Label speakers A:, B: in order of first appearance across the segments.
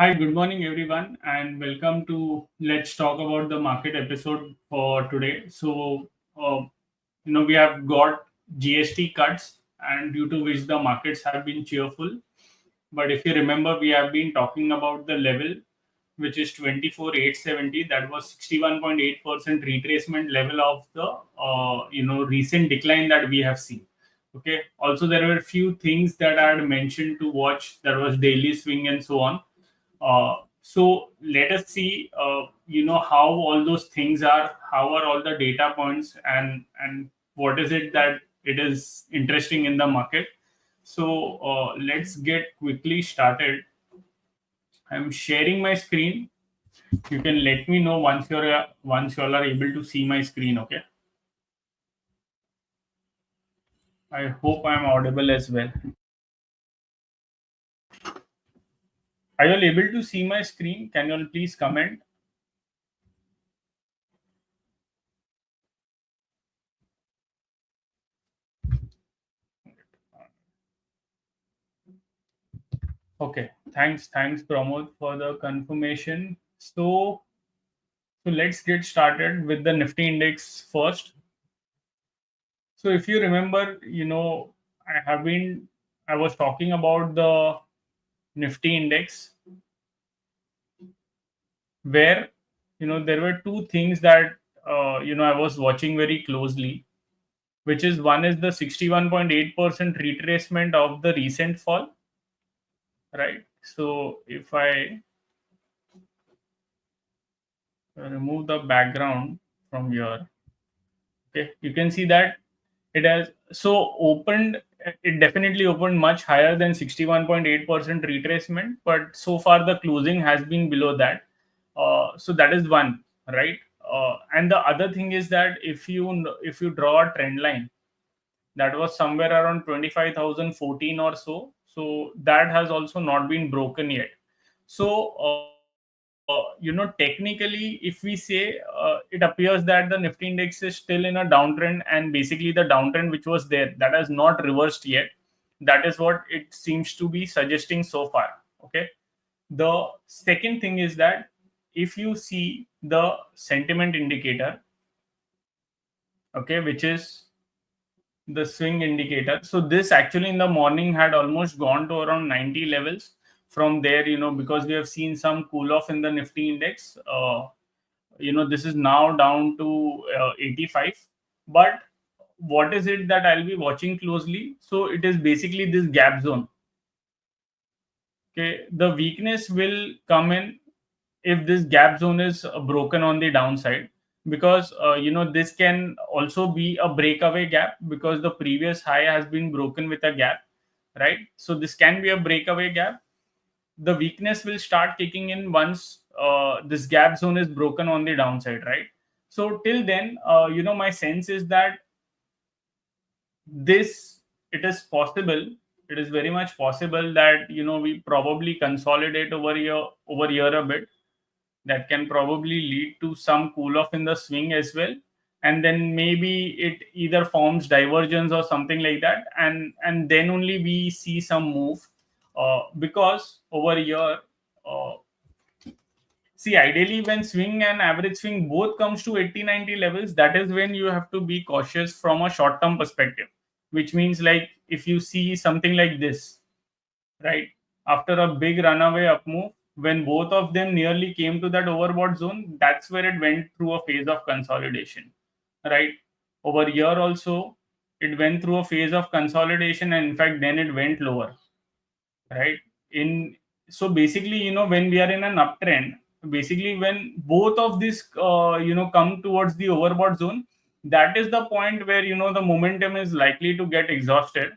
A: Hi, good morning, everyone, and welcome to Let's Talk About the Market episode for today. We have got GST cuts, and due to which the markets have been cheerful. But if you remember, we have been talking about the level which is 24,870. That was 61.8% retracement level of the recent decline that we have seen. Okay. Also, there were a few things that I had mentioned to watch. That was daily swing and so on. So let us see, how all those things are, how are all the data points, and what is it that it is interesting in the market. So let's get quickly started. I'm sharing my screen. You can let me know once you all are able to see my screen. Okay. I hope I'm audible as well. Are you all able to see my screen? Can you all please comment? Okay. Thanks, Pramod, for the confirmation. So let's get started with the Nifty index first. So if you remember, I was talking about the Nifty index where, there were two things that, I was watching very closely, which is one is the 61.8% retracement of the recent fall, right? So if I remove the background from here, okay, you can see that it has opened. It definitely opened much higher than 61.8% retracement, but so far the closing has been below that. So that is one, right? And the other thing is that if you draw a trend line that was somewhere around 25,014 or so, so that has also not been broken yet. So technically, if we say, it appears that the Nifty index is still in a downtrend, and basically the downtrend which was there, that has not reversed yet. That is what it seems to be suggesting so far. Okay. The second thing is that if you see the sentiment indicator, okay, which is the swing indicator. So this actually in the morning had almost gone to around 90 levels. From there, because we have seen some cool off in the Nifty index, this is now down to 85. But what is it that I'll be watching closely? So it is basically this gap zone. Okay, the weakness will come in if this gap zone is broken on the downside, because this can also be a breakaway gap, because the previous high has been broken with a gap, right? So this can be a breakaway gap. The weakness will start kicking in once this gap zone is broken on the downside, right? So till then, my sense is that this it is possible, it is very much possible that we probably consolidate over here a bit. That can probably lead to some cool off in the swing as well, and then maybe it either forms divergence or something like that, and then only we see some move, because over here, uh, see, ideally when swing and average swing both comes to 80-90 levels, that is when you have to be cautious from a short term perspective, which means, like, if you see something like this, right? After a big runaway up move, when both of them nearly came to that overbought zone, that's where it went through a phase of consolidation, right? Over here also, it went through a phase of consolidation, and in fact, then it went lower, right? In So basically, when we are in an uptrend, basically when both of these, come towards the overbought zone, that is the point where the momentum is likely to get exhausted.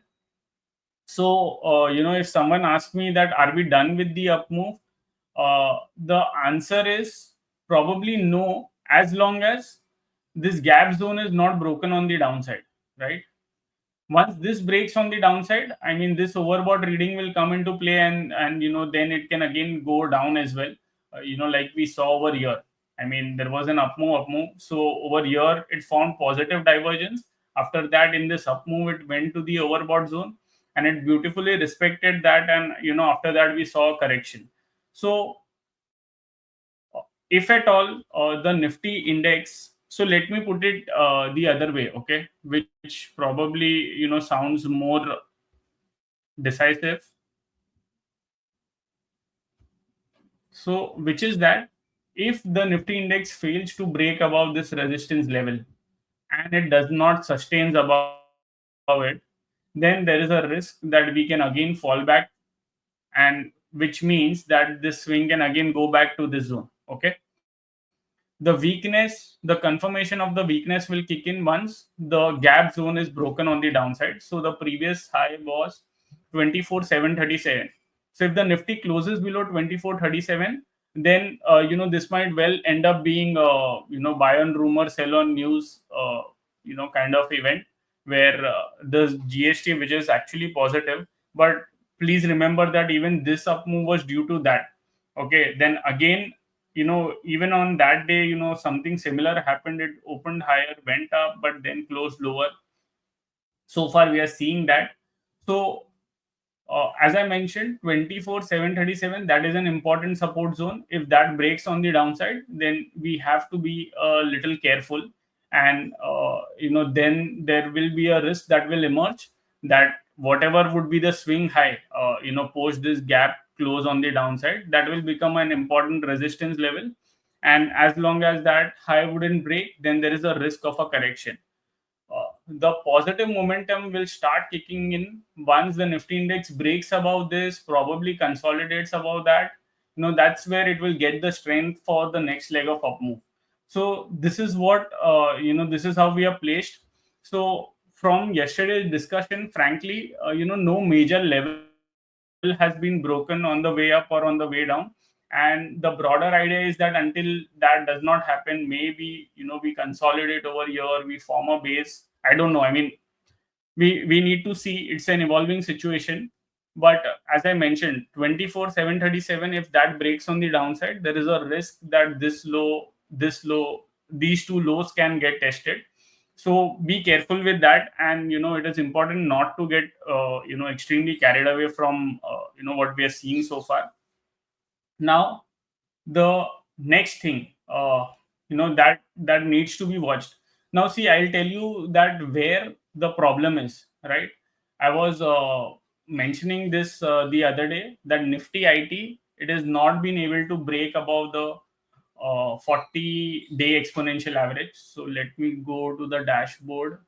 A: So, if someone asks me that are we done with the up move, the answer is probably no, as long as this gap zone is not broken on the downside, right? Once this breaks on the downside, I mean, this overbought reading will come into play, and then it can again go down as well. Like we saw over here. I mean, there was an up move. So over here, it found positive divergence. After that, in this up move, it went to the overbought zone, and it beautifully respected that. And after that, we saw a correction. So if at all the Nifty index, so let me put it the other way, okay, which probably sounds more decisive. So which is that if the Nifty index fails to break above this resistance level and it does not sustain above it, then there is a risk that we can again fall back, and which means that this swing can again go back to this zone. Okay, the confirmation of the weakness will kick in once the gap zone is broken on the downside. So the previous high was 24,737. So if the Nifty closes below 24,37, then this might well end up being buy on rumor, sell on news, kind of event where the GST, which is actually positive, but please remember that even this up move was due to that. Okay, then again, even on that day, something similar happened. It opened higher, went up, but then closed lower. So far we are seeing that. So as I mentioned, 24,737, that is an important support zone. If that breaks on the downside, then we have to be a little careful, and then there will be a risk that will emerge, that whatever would be the swing high, post this gap close on the downside, that will become an important resistance level. And as long as that high wouldn't break, then there is a risk of a correction. The positive momentum will start kicking in once the Nifty index breaks above this, probably consolidates above that. That's where it will get the strength for the next leg of up move. So this is what this is how we are placed. So from yesterday's discussion, frankly, no major level has been broken on the way up or on the way down. And the broader idea is that until that does not happen, maybe we consolidate over here, we form a base. I don't know. I mean, we need to see. It's an evolving situation. But as I mentioned, 24,737, if that breaks on the downside, there is a risk that these two lows can get tested. So be careful with that, and it is important not to get extremely carried away from what we are seeing so far. Now, the next thing that needs to be watched. Now see, I'll tell you that where the problem is, right? I was mentioning this the other day, that Nifty IT, it has not been able to break above the 40-day exponential average. So let me go to the dashboard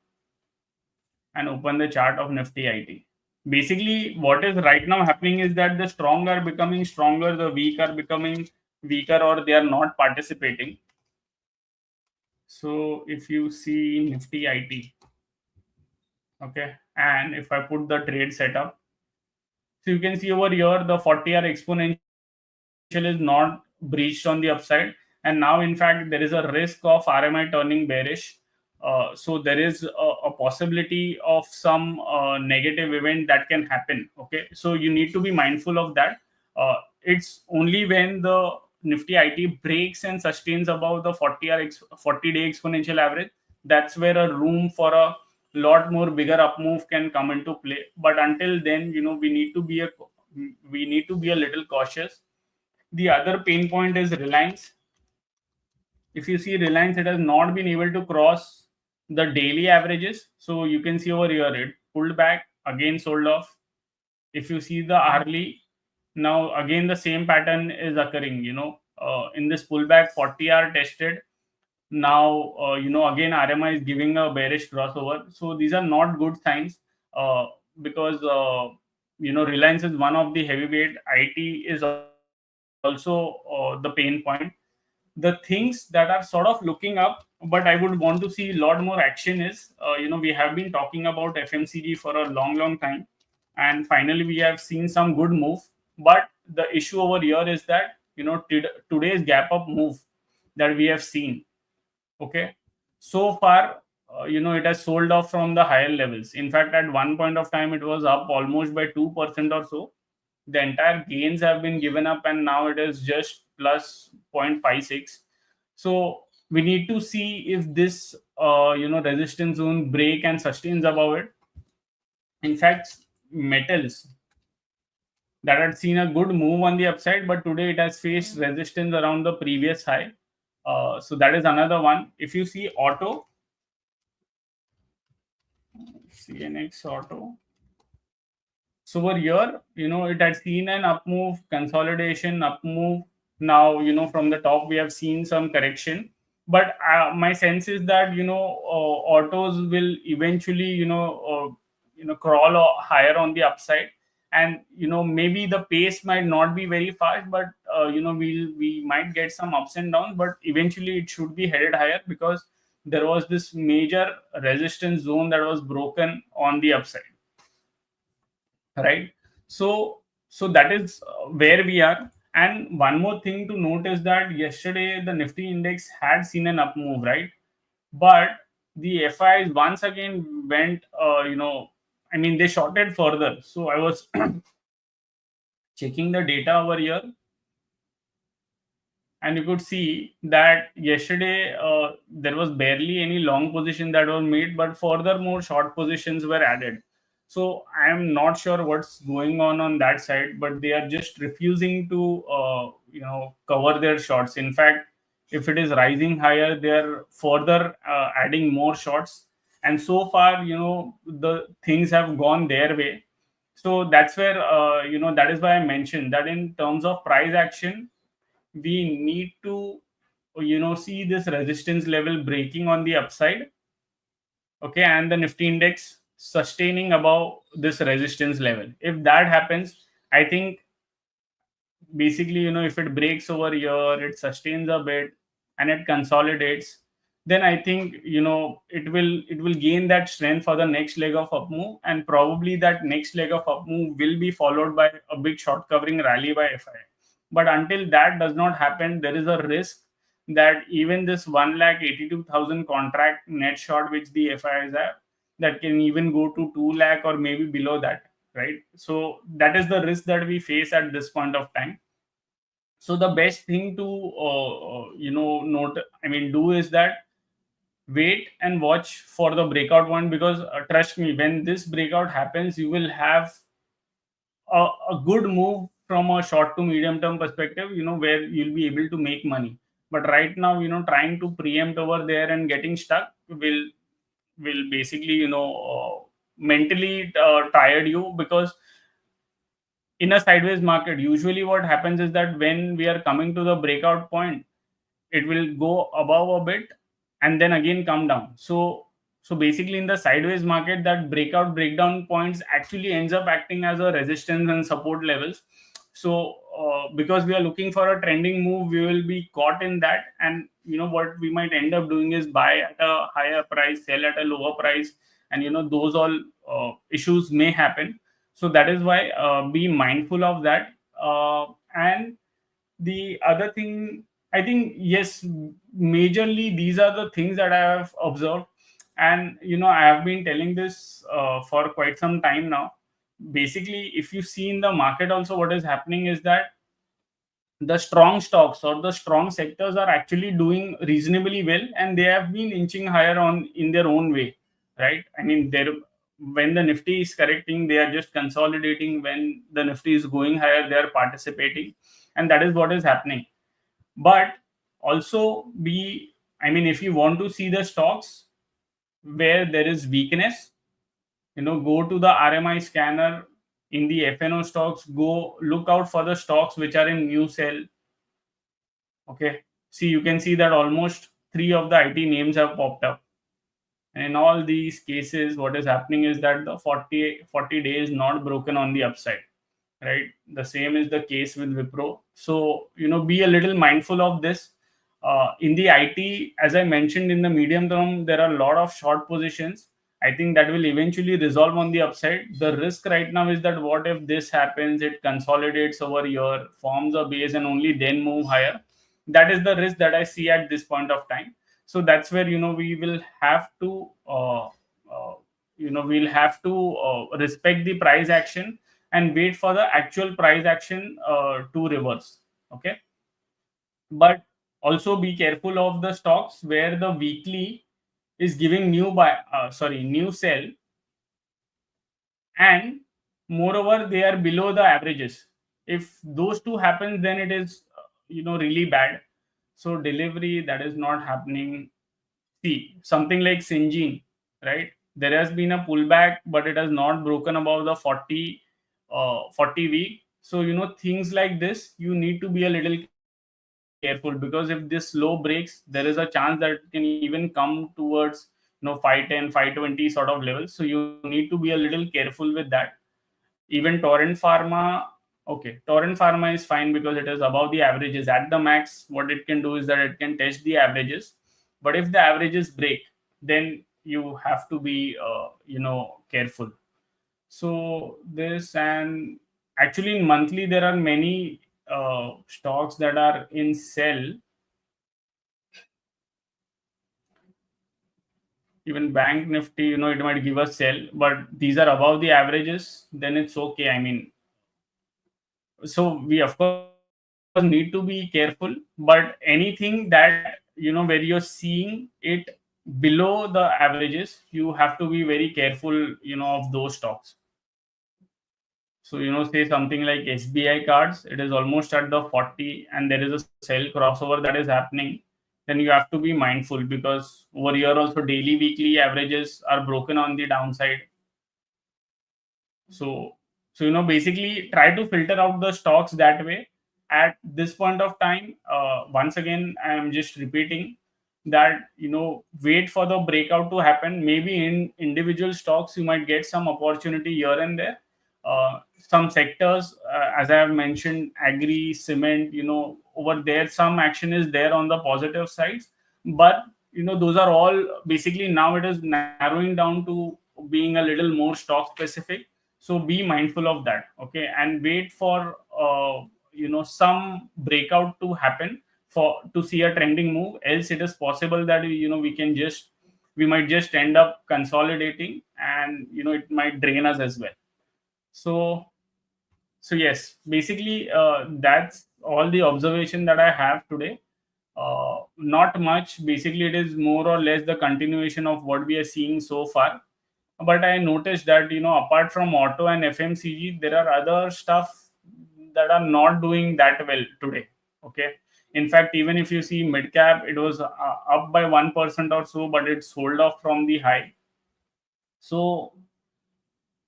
A: and open the chart of Nifty IT. Basically, what is right now happening is that the strong are becoming stronger, the weak are becoming weaker, or they are not participating. So if you see Nifty IT, okay, and if I put the trade setup, so you can see over here the 40-hour exponential is not breached on the upside, and now in fact there is a risk of RMI turning bearish. So there is a possibility of some negative event that can happen. Okay, so you need to be mindful of that. It's only when the Nifty IT breaks and sustains above the 40-day exponential average, that's where a room for a lot more bigger up move can come into play. But until then, we need to be a little cautious. The other pain point is Reliance. If you see Reliance, it has not been able to cross the daily averages. So you can see over here, it pulled back, again sold off. If you see the hourly, now again the same pattern is occurring. In this pullback, 40-hour tested. Now, again RMI is giving a bearish crossover. So these are not good signs, because Reliance is one of the heavyweight. IT is also the pain point. The things that are sort of looking up, but I would want to see a lot more action is, we have been talking about FMCG for a long time, and finally we have seen some good move. But the issue over here is that today's gap up move that we have seen, okay, so far, it has sold off from the higher levels. In fact, at one point of time it was up almost by 2% or so. The entire gains have been given up, and now it is just plus 0.56. So we need to see if this resistance zone break and sustains above it. In fact, metals, that had seen a good move on the upside, but today it has faced resistance around the previous high. So that is another one. If you see auto, CNX auto. So over here, it had seen an up move, consolidation, up move. Now, from the top, we have seen some correction. But my sense is that, autos will eventually, crawl higher on the upside. And, maybe the pace might not be very fast, but, we might get some ups and downs, but eventually it should be headed higher because there was this major resistance zone that was broken on the upside, right? So that is where we are. And one more thing to note is that yesterday the Nifty index had seen an up move, right? But the FIs once again went, I mean, they shorted further. So I was checking the data over here, and you could see that yesterday there was barely any long position that was made, but furthermore short positions were added. So I am not sure what's going on that side, but they are just refusing to cover their shorts. In fact, if it is rising higher, they are further adding more shorts. And so far, the things have gone their way. So that's where that is why I mentioned that in terms of price action, we need to see this resistance level breaking on the upside, okay, and the Nifty index sustaining above this resistance level. If that happens, I think basically, if it breaks over here, it sustains a bit and it consolidates, then I think it will gain that strength for the next leg of up move, and probably that next leg of up move will be followed by a big short covering rally by FI. But until that does not happen, there is a risk that even this 1,82,000 contract net short which the FIs have, that can even go to 2 lakh or maybe below that, right? So that is the risk that we face at this point of time. So the best thing to note, I mean, do is that wait and watch for the breakout one, because trust me, when this breakout happens, you will have a good move from a short to medium term perspective, where you'll be able to make money. But right now, trying to preempt over there and getting stuck will basically mentally tired you, because in a sideways market, usually what happens is that when we are coming to the breakout point, it will go above a bit and then again come down. So basically in the sideways market, that breakout breakdown points actually ends up acting as a resistance and support levels. So because we are looking for a trending move, we will be caught in that, and what we might end up doing is buy at a higher price, sell at a lower price, and those all issues may happen. So that is why be mindful of that. And the other thing, I think, yes, majorly these are the things that I have observed. And I have been telling this for quite some time now. Basically, if you see in the market also, what is happening is that the strong stocks or the strong sectors are actually doing reasonably well, and they have been inching higher on in their own way, right? I mean, they're when the Nifty is correcting, they are just consolidating. When the Nifty is going higher, they are participating, and that is what is happening. But also be, I mean, if you want to see the stocks where there is weakness, go to the RMI scanner. In the FNO stocks, go look out for the stocks which are in new sell. Okay, see, you can see that almost three of the IT names have popped up. And in all these cases, what is happening is that the 40 days not broken on the upside, right? The same is the case with Wipro. So, be a little mindful of this. In the IT, as I mentioned, in the medium term, there are a lot of short positions. I think that will eventually resolve on the upside. The risk right now is that what if this happens, it consolidates over here, forms a base, and only then move higher. That is the risk that I see at this point of time. So that's where we will have to we'll have to respect the price action and wait for the actual price action to reverse. Okay, but also be careful of the stocks where the weekly is giving new sell, and Moreover, they are below the averages. If those two happen, then it is really bad. So delivery, that is not happening. See, something like Syngene, right? There has been a pullback, but it has not broken above the 40 week. So things like this, you need to be a little careful, because if this low breaks, there is a chance that it can even come towards 510, 520 sort of levels. So you need to be a little careful with that. Even Torrent Pharma, okay, Torrent Pharma is fine because it is above the averages. At the max, what it can do is that it can test the averages. But if the averages break, then you have to be, careful. So this, and actually in monthly there are many stocks that are in sell. Even Bank Nifty, it might give a sell, but these are above the averages. Then it's okay. I mean, so we of course need to be careful, but anything that where you're seeing it below the averages, you have to be very careful of those stocks. So say something like SBI cards, it is almost at the 40 and there is a sell crossover that is happening. Then you have to be mindful, because over here also daily weekly averages are broken on the downside. So basically try to filter out the stocks that way. At this point of time, once again I am just repeating that wait for the breakout to happen. Maybe in individual stocks you might get some opportunity here and there. Some sectors, as I have mentioned, agri, cement, over there some action is there on the positive sides. But those are all basically, now it is narrowing down to being a little more stock specific. So be mindful of that, okay, and wait for some breakout to happen for to see a trending move. Else it is possible that we might just end up consolidating, and it might drain us as well. So so yes, basically that's all the observation that I have today. Not much. Basically it is more or less the continuation of what we are seeing so far. But I noticed that apart from auto and FMCG, there are other stuff that are not doing that well today. Okay, in fact, even if you see mid cap, it was up by 1% or so, but it sold off from the high. So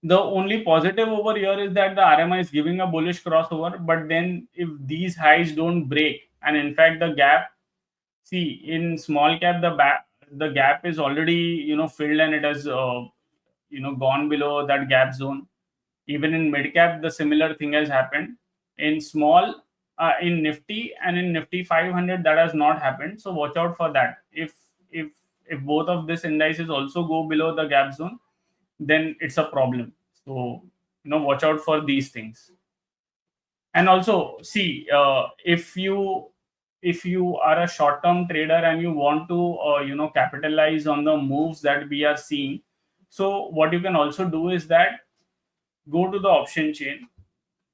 A: the only positive over here is that the RMI is giving a bullish crossover. But then if these highs don't break, and in fact the gap, see, in small cap, the gap is already filled, and it has gone below that gap zone. Even in mid cap, the similar thing has happened. In small, in Nifty and in Nifty 500, that has not happened. So watch out for that. If both of these indices also go below the gap zone, then it's a problem. So watch out for these things. And also see, if you are a short term trader and you want to capitalize on the moves that we are seeing, so what you can also do is that go to the option chain.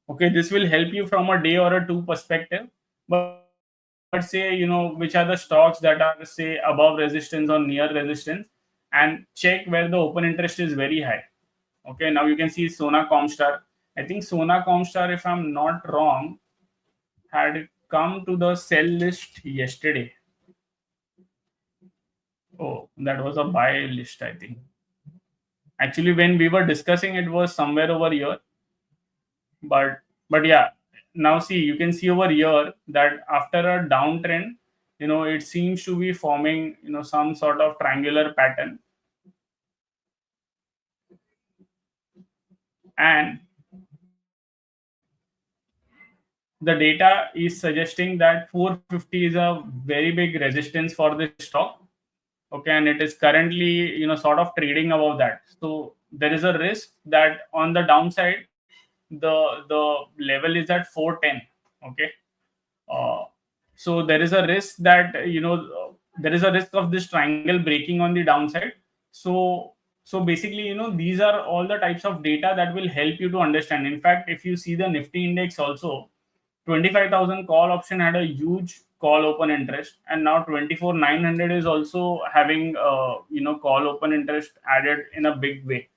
A: Okay, this will help you from a day or a two perspective. But say which are the stocks that are, say, above resistance or near resistance, and check where the open interest is very high. Okay, now you can see Sona Comstar. I think Sona Comstar, if I'm not wrong, had come to the sell list yesterday. Oh, that was a buy list, I think. Actually, when we were discussing, it was somewhere over here. But yeah, now see, you can see over here that after a downtrend, it seems to be forming some sort of triangular pattern. And the data is suggesting that 450 is a very big resistance for this stock. Okay, and it is currently sort of trading above that. So there is a risk that on the downside, the level is at 410. Okay, uh, so there is a risk that there is a risk of this triangle breaking on the downside. So basically these are all the types of data that will help you to understand. In fact, if you see the Nifty index also, 25,000 call option had a huge call open interest, and now 24,900 is also having call open interest added in a big way.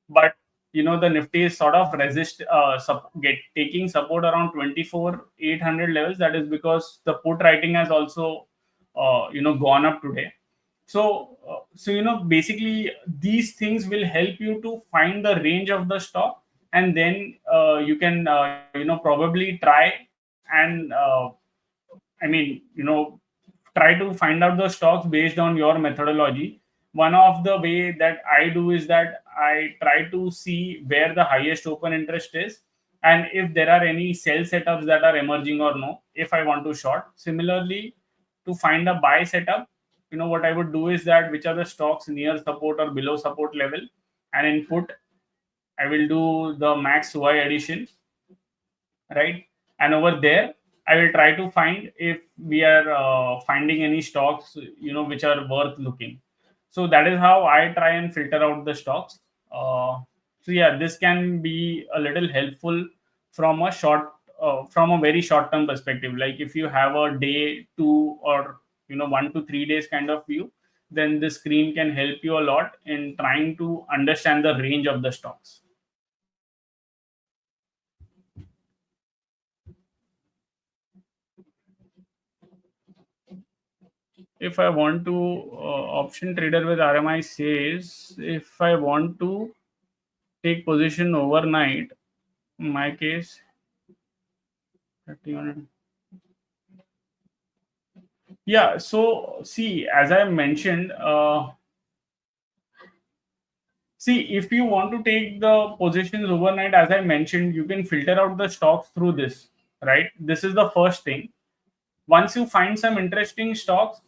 A: But the Nifty is sort of taking support around 24,800 levels. That is because the put writing has also gone up today. So basically these things will help you to find the range of the stock, and then you can probably try and try to find out the stocks based on your methodology. One of the way that I do is that I try to see where the highest open interest is, and if there are any sell setups that are emerging or no, if I want to short. Similarly, to find a buy setup, what I would do is that which are the stocks near support or below support level, and in put I will do the max Y addition, right? And over there, I will try to find if we are finding any stocks, which are worth looking. So that is how I try and filter out the stocks. So yeah, this can be a little helpful from from a very short term perspective. Like if you have a day, two, or 1 to 3 days kind of view, then this screen can help you a lot in trying to understand the range of the stocks. If I want to option trader with RMI says if I want to take position overnight, in my case, 31. Yeah. So see, as I mentioned, see if you want to take the positions overnight, as I mentioned, you can filter out the stocks through this. Right. This is the first thing. Once you find some interesting stocks,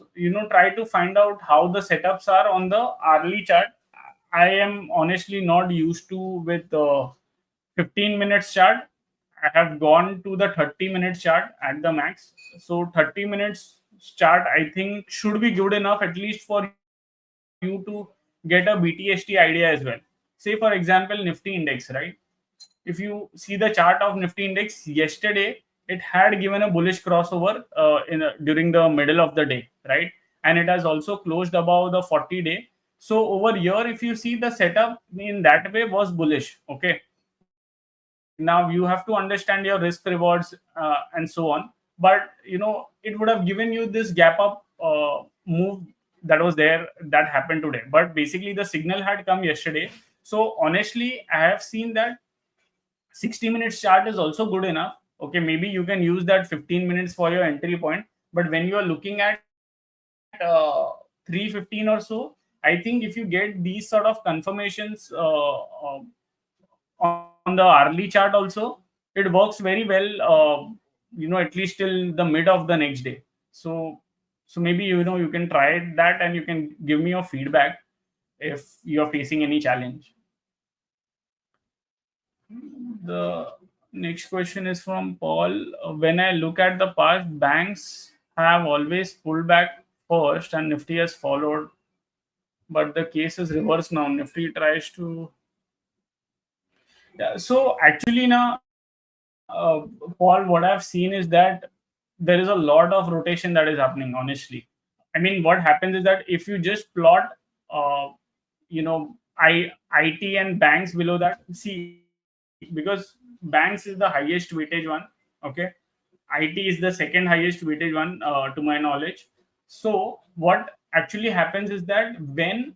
A: try to find out how the setups are on the hourly chart. I am honestly not used to with the 15 minutes chart. I have gone to the 30 minutes chart at the max. So 30 minutes chart I think should be good enough at least for you to get a BTST idea as well. Say for example Nifty index, right? If you see the chart of Nifty index yesterday, it had given a bullish crossover during the middle of the day, right? And it has also closed above the 40-day. So over here, if you see the setup in that way was bullish. Okay, now you have to understand your risk rewards and so on. But it would have given you this gap up move that was there that happened today. But basically, the signal had come yesterday. So honestly, I have seen that 60 minutes chart is also good enough. Okay, maybe you can use that 15 minutes for your entry point, but when you are looking at 315 or so, I think if you get these sort of confirmations on the hourly chart also, it works very well, at least till the mid of the next day. So maybe you can try that and you can give me your feedback if you're facing any challenge. The next question is from Paul. When I look at the past, banks have always pulled back first and Nifty has followed. But the case is reversed now. Nifty tries to. Yeah, so actually, now, Paul, what I've seen is that there is a lot of rotation that is happening, honestly. I mean, what happens is that if you just plot, IT and banks below that, see, because banks is the highest weightage one, okay, IT is the second highest weightage one, to my knowledge. So what actually happens is that when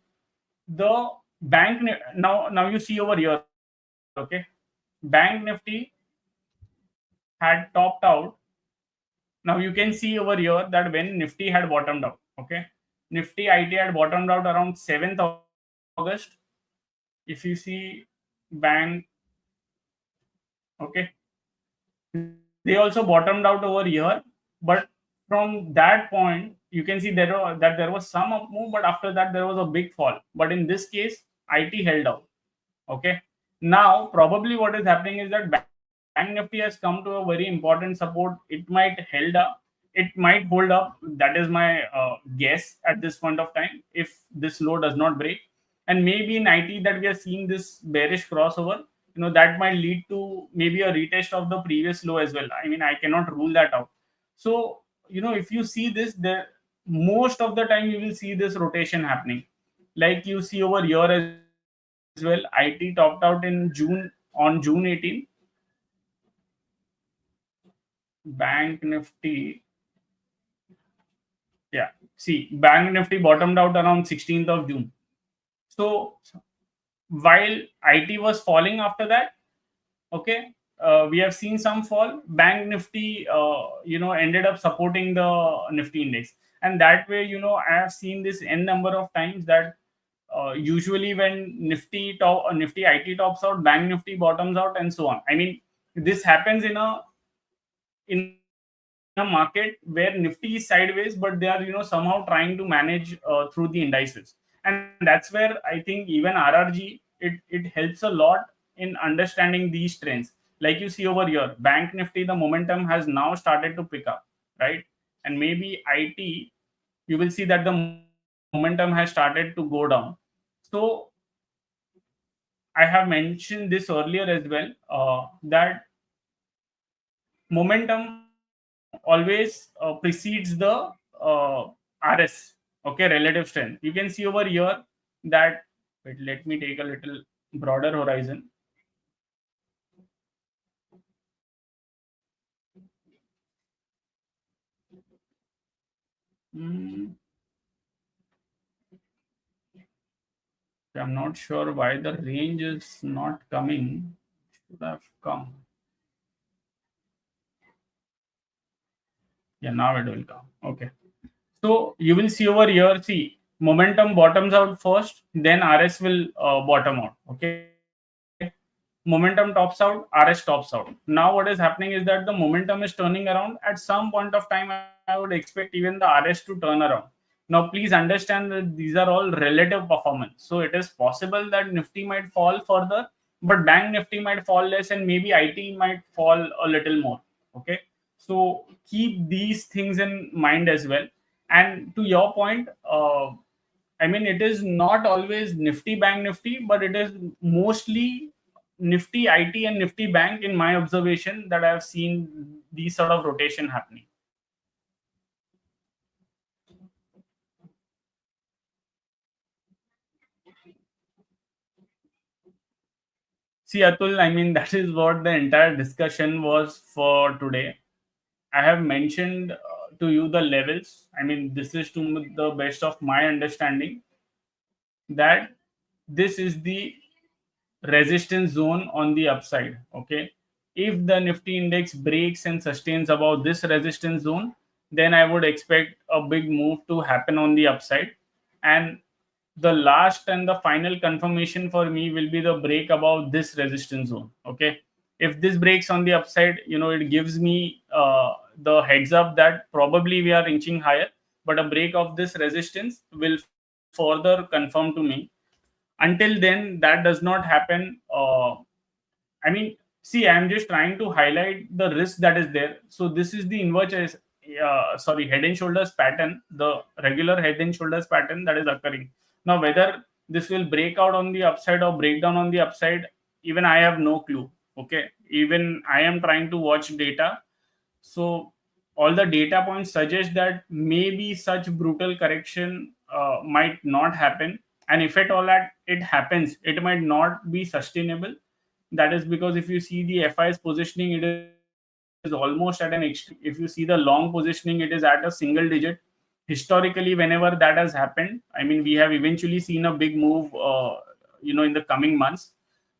A: the now you see over here, okay, bank Nifty had topped out. Now you can see over here that when Nifty had bottomed out, okay, Nifty IT had bottomed out around 7th August. If you see bank, okay, they also bottomed out over here, but from that point you can see there was some up move, but after that there was a big fall. But in this case, IT held out. Okay, now probably what is happening is that Bank Nifty has come to a very important support. It might held up, it might hold up. That is my guess at this point of time. If this low does not break, and maybe in IT that we are seeing this bearish crossover, that might lead to maybe a retest of the previous low as well. I mean, I cannot rule that out. So if you see this, there most of the time you will see this rotation happening, like you see over here as well. well. IT topped out in June on June 18. Bank Nifty, yeah. See, Bank Nifty bottomed out around 16th of June. So while IT was falling after that, okay, we have seen some fall. Bank Nifty, ended up supporting the Nifty index, and that way, I have seen this n number of times that usually when Nifty IT tops out, Bank Nifty bottoms out, and so on. I mean, this happens in a market where Nifty is sideways, but they are somehow trying to manage through the indices, and that's where I think even RRG, it helps a lot in understanding these trends. Like you see over here, Bank Nifty, the momentum has now started to pick up, right? And maybe IT, you will see that the momentum has started to go down. So I have mentioned this earlier as well, that momentum always precedes the RS, okay, relative strength. You can see over here that, wait, let me take a little broader horizon. Hmm, I'm not sure why the range is not coming. Should have come. Yeah, now it will come. Okay. So you will see over here, see, momentum bottoms out first, then RS will bottom out. Okay. Momentum tops out, RS tops out. Now what is happening is that the momentum is turning around. At some point of time, I would expect even the RS to turn around. Now please understand that these are all relative performance. So it is possible that Nifty might fall further, but Bank Nifty might fall less, and maybe IT might fall a little more. Okay. So keep these things in mind as well. And to your point, I mean, it is not always Nifty Bank Nifty, but it is mostly Nifty IT and Nifty Bank, in my observation, that I have seen these sort of rotation happening. See, Atul, I mean, that is what the entire discussion was for today. I have mentioned to you the levels. I mean, this is to the best of my understanding that this is the resistance zone on the upside. Okay, if the Nifty index breaks and sustains above this resistance zone, then I would expect a big move to happen on the upside. And the last and the final confirmation for me will be the break above this resistance zone. Okay, if this breaks on the upside, it gives me the heads up that probably we are inching higher, but a break of this resistance will further confirm to me. Until then, that does not happen. I mean, see, I'm just trying to highlight the risk that is there. So this is the head and shoulders pattern, the regular head and shoulders pattern that is occurring. Now, whether this will break out on the upside or break down on the upside, even I have no clue. Okay, even I am trying to watch data. So all the data points suggest that maybe such brutal correction might not happen, and if at all that it happens, it might not be sustainable. That is because if you see the FI's positioning, it is almost at an extreme. If you see the long positioning, it is at a single digit. Historically, whenever that has happened, I mean, we have eventually seen a big move, in the coming months.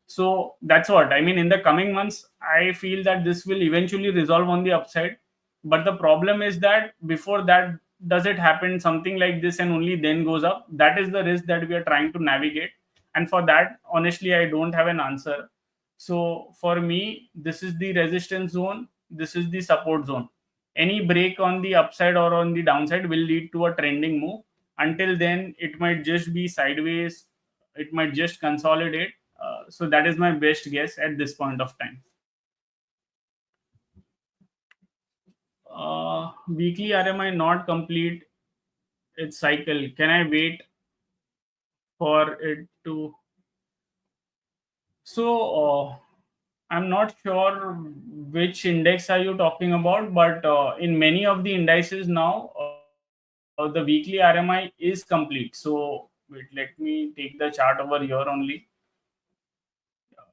A: So that's what I mean. In the coming months, I feel that this will eventually resolve on the upside. But the problem is that before that, does it happen something like this and only then goes up? That is the risk that we are trying to navigate. And for that, honestly, I don't have an answer. So for me, this is the resistance zone, this is the support zone. Any break on the upside or on the downside will lead to a trending move. Until then, it might just be sideways, it might just consolidate. So that is my best guess at this point of time. Weekly RMI not complete its cycle. Can I wait for it to? So I'm not sure which index are you talking about, but in many of the indices now, the weekly RMI is complete. So wait, let me take the chart over here only.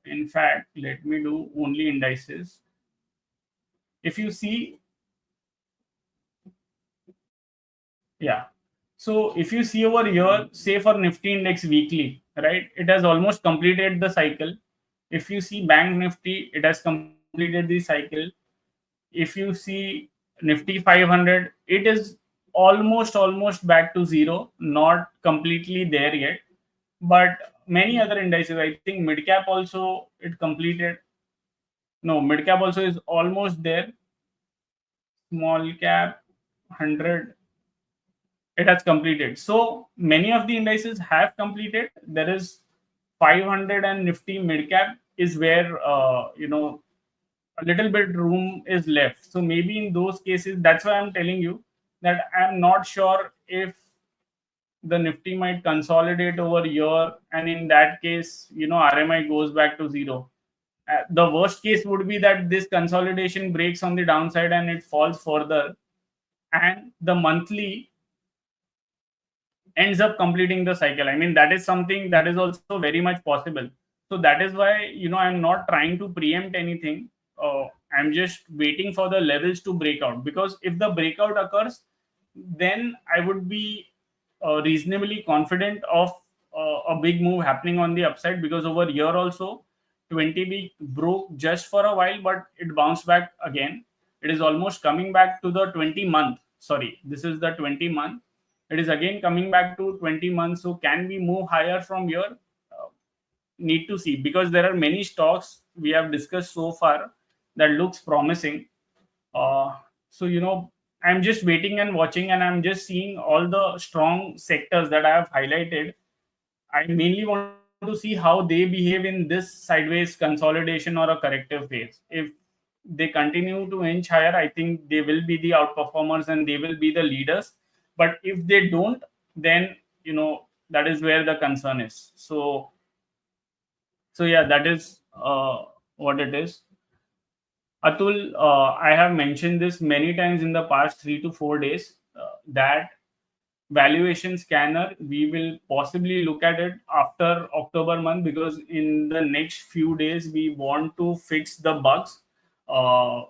A: In fact, let me do only indices. If you see, yeah. So if you see over here, say for Nifty index weekly, right, it has almost completed the cycle. If you see Bank Nifty, it has completed the cycle. If you see Nifty 500, it is almost back to zero, not completely there yet. But many other indices, I think mid cap also it completed. No, mid cap also is almost there. Small cap 100, it has completed. So many of the indices have completed. There is 500 and Nifty mid cap is where a little bit room is left. So maybe in those cases, that's why I'm telling you that I'm not sure if the Nifty might consolidate over here, and in that case, RMI goes back to zero. The worst case would be that this consolidation breaks on the downside and it falls further, and the monthly ends up completing the cycle. I mean, that is something that is also very much possible. So that is why I'm not trying to preempt anything. I'm just waiting for the levels to break out, because if the breakout occurs, then I would be reasonably confident of a big move happening on the upside, because over here also 20 week broke just for a while, but it bounced back again. It is almost coming back to the 20-month. Sorry, this is the 20-month. It is again coming back to 20 months. So can we move higher from here? Need to see, because there are many stocks we have discussed so far that looks promising. So I'm just waiting and watching, and I'm just seeing all the strong sectors that I have highlighted. I mainly want to see how they behave in this sideways consolidation or a corrective phase. If they continue to inch higher, I think they will be the outperformers and they will be the leaders. But if they don't, then that is where the concern is. So yeah, that is what it is. Atul, I have mentioned this many times in the past 3 to 4 days, that valuation scanner, we will possibly look at it after October month, because in the next few days we want to fix the bugs. uh,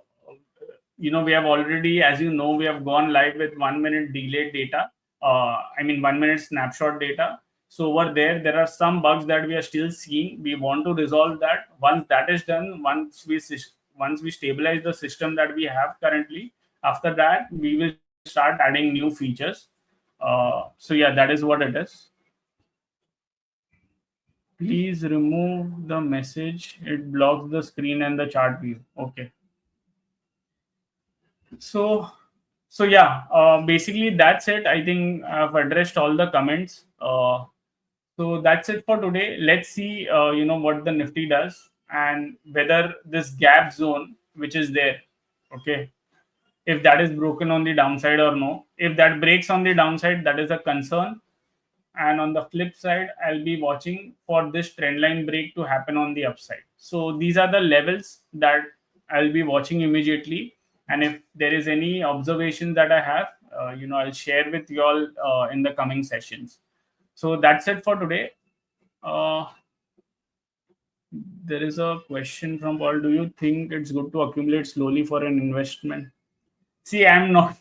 A: we have already, as we have gone live with 1 minute delayed data. I mean 1 minute snapshot data. So over there are some bugs that we are still seeing. We want to resolve that. Once that is done, once we stabilize the system that we have currently, after that we will start adding new features. So yeah, that is what it is. Please remove the message. It blocks the screen and the chart view. Okay. So yeah, basically that's it. I think I've addressed all the comments. So that's it for today. Let's see, what the Nifty does, and whether this gap zone, which is there, okay, if that is broken on the downside or no. If that breaks on the downside, that is a concern. And on the flip side, I'll be watching for this trend line break to happen on the upside. So these are the levels that I'll be watching immediately. And if there is any observation that I have, I'll share with you all in the coming sessions. So that's it for today. uh, there is a question from Paul. Do you think it's good to accumulate slowly for an investment? See, I'm not.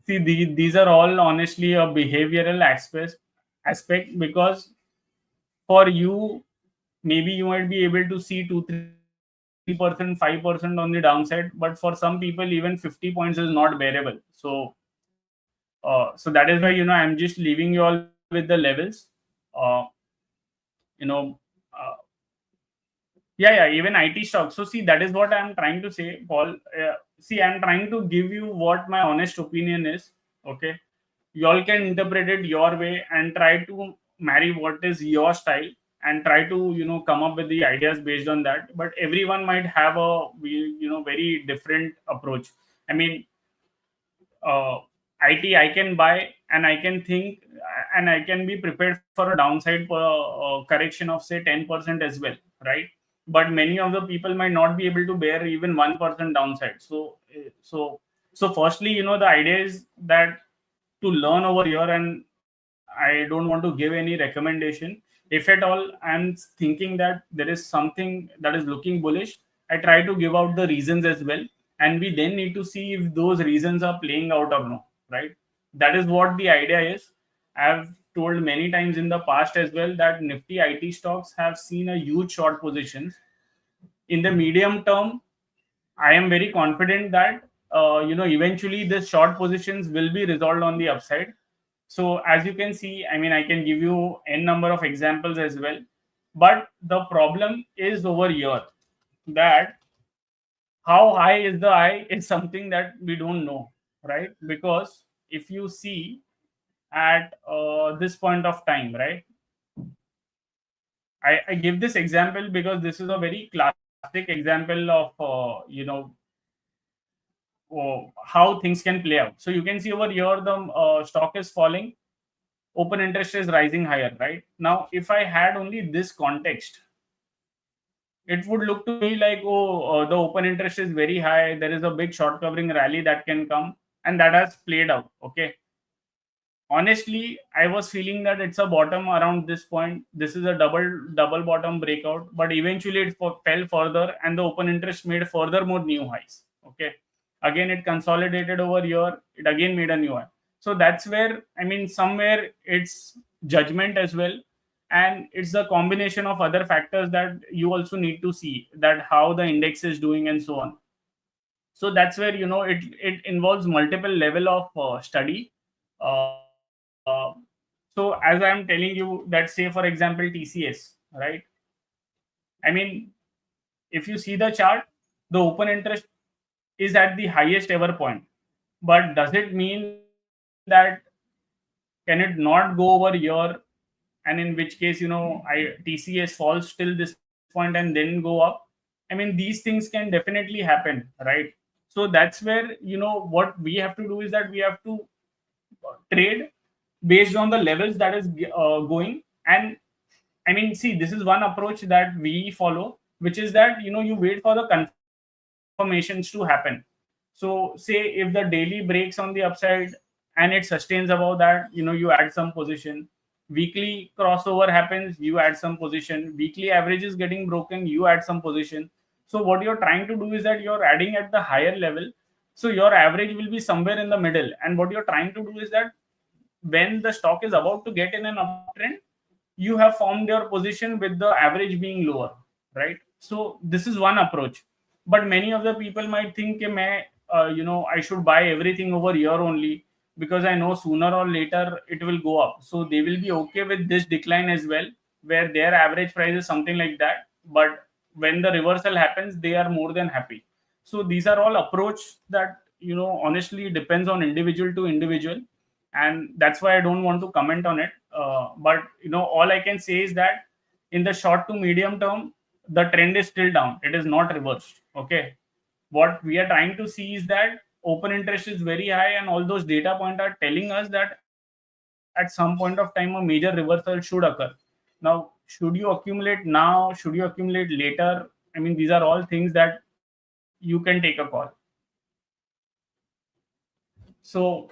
A: See, these are all honestly a behavioral aspect, because for you, maybe you might be able to see 2 3% 5% on the downside, but for some people even 50 points is not bearable. So that is why I'm just leaving you all with the levels. uh you know uh, yeah, even IT stocks. So see, that is what I'm trying to say, Paul. See, I'm trying to give you what my honest opinion is. Okay, you all can interpret it your way and try to marry what is your style, and try to come up with the ideas based on that. But everyone might have a very different approach. I mean, uh, IT I can buy, and I can think, and I can be prepared for a downside correction of say 10% as well, right? But many of the people might not be able to bear even 1% downside. So firstly, the idea is that to learn over here, and I don't want to give any recommendation. If at all I'm thinking that there is something that is looking bullish, I try to give out the reasons as well, and we then need to see if those reasons are playing out or no, right? That is what the idea is. I've told many times in the past as well that Nifty IT stocks have seen a huge short positions. In the medium term, I am very confident that eventually the short positions will be resolved on the upside. So as you can see, I mean, I can give you n number of examples as well, but the problem is over here that how high is the high is something that we don't know, right? Because if you see at this point of time, right? I give this example because this is a very classic example of how things can play out. So you can see over here the stock is falling, open interest is rising higher, right? Now, if I had only this context, it would look to me like, oh, the open interest is very high. There is a big short covering rally that can come, and that has played out. Okay. Honestly, I was feeling that it's a bottom around this point. This is a double bottom breakout, but eventually it fell further, and the open interest made further more new highs. Okay. Again, it consolidated over here. It again made a new high. So that's where, I mean, somewhere it's judgment as well, and it's a combination of other factors that you also need to see that how the index is doing and so on. So that's where it involves multiple level of study. So as I'm telling you that, say for example TCS, right? I mean, if you see the chart, the open interest is at the highest ever point, but does it mean that can it not go over here, and in which case TCS falls till this point and then go up? I mean, these things can definitely happen, right? So that's where what we have to do is that we have to trade based on the levels that is going. And I mean, see, this is one approach that we follow, which is that you wait for the confirmations to happen. So say if the daily breaks on the upside and it sustains above that, you add some position. Weekly crossover happens, you add some position. Weekly average is getting broken, you add some position. So what you're trying to do is that you're adding at the higher level, so your average will be somewhere in the middle. And what you're trying to do is that when the stock is about to get in an uptrend, you have formed your position with the average being lower, right? So this is one approach. But many of the people might think, I should buy everything over here only because I know sooner or later it will go up. So they will be okay with this decline as well, where their average price is something like that. But when the reversal happens, they are more than happy. So these are all approach that honestly depends on individual to individual, and that's why I don't want to comment on it. But all I can say is that in the short to medium term, the trend is still down. It is not reversed. Okay. What we are trying to see is that open interest is very high, and all those data points are telling us that at some point of time a major reversal should occur. Now, should you accumulate now? Should you accumulate later? I mean, these are all things that you can take a call. So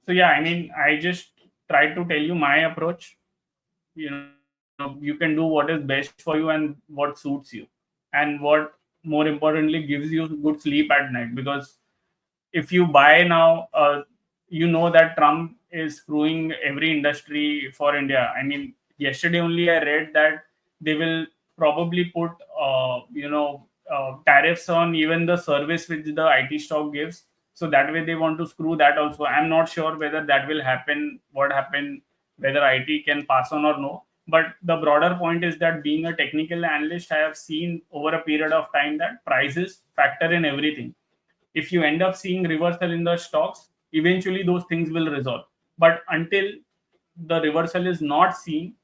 A: yeah, I mean, I just tried to tell you my approach. You can do what is best for you and what suits you, and what more importantly gives you good sleep at night. Because if you buy now, that Trump is screwing every industry for India. I mean, yesterday only I read that they will probably put tariffs on even the service which the IT stock gives. So that way they want to screw that also. I'm not sure whether that will happen, what happened, whether IT can pass on or no. But the broader point is that being a technical analyst, I have seen over a period of time that prices factor in everything. If you end up seeing reversal in the stocks, eventually those things will resolve. But until the reversal is not seen,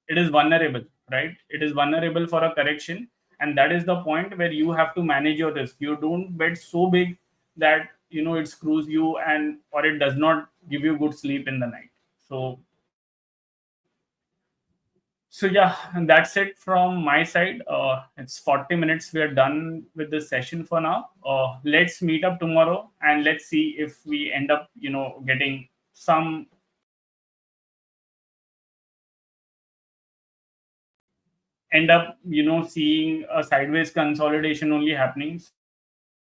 A: it is vulnerable, right? It is vulnerable for a correction. And that is the point where you have to manage your risk. You don't bet so big that it screws you, and or it does not give you good sleep in the night. So yeah, and that's it from my side. It's 40 minutes. We are done with this session for now. Let's meet up tomorrow and let's see if we end up, getting some end up seeing a sideways consolidation only happening.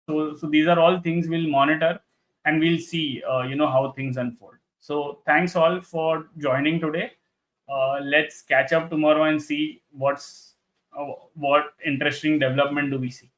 A: So these are all things we'll monitor, and we'll see how things unfold. So thanks all for joining today. Let's catch up tomorrow and see what interesting development do we see.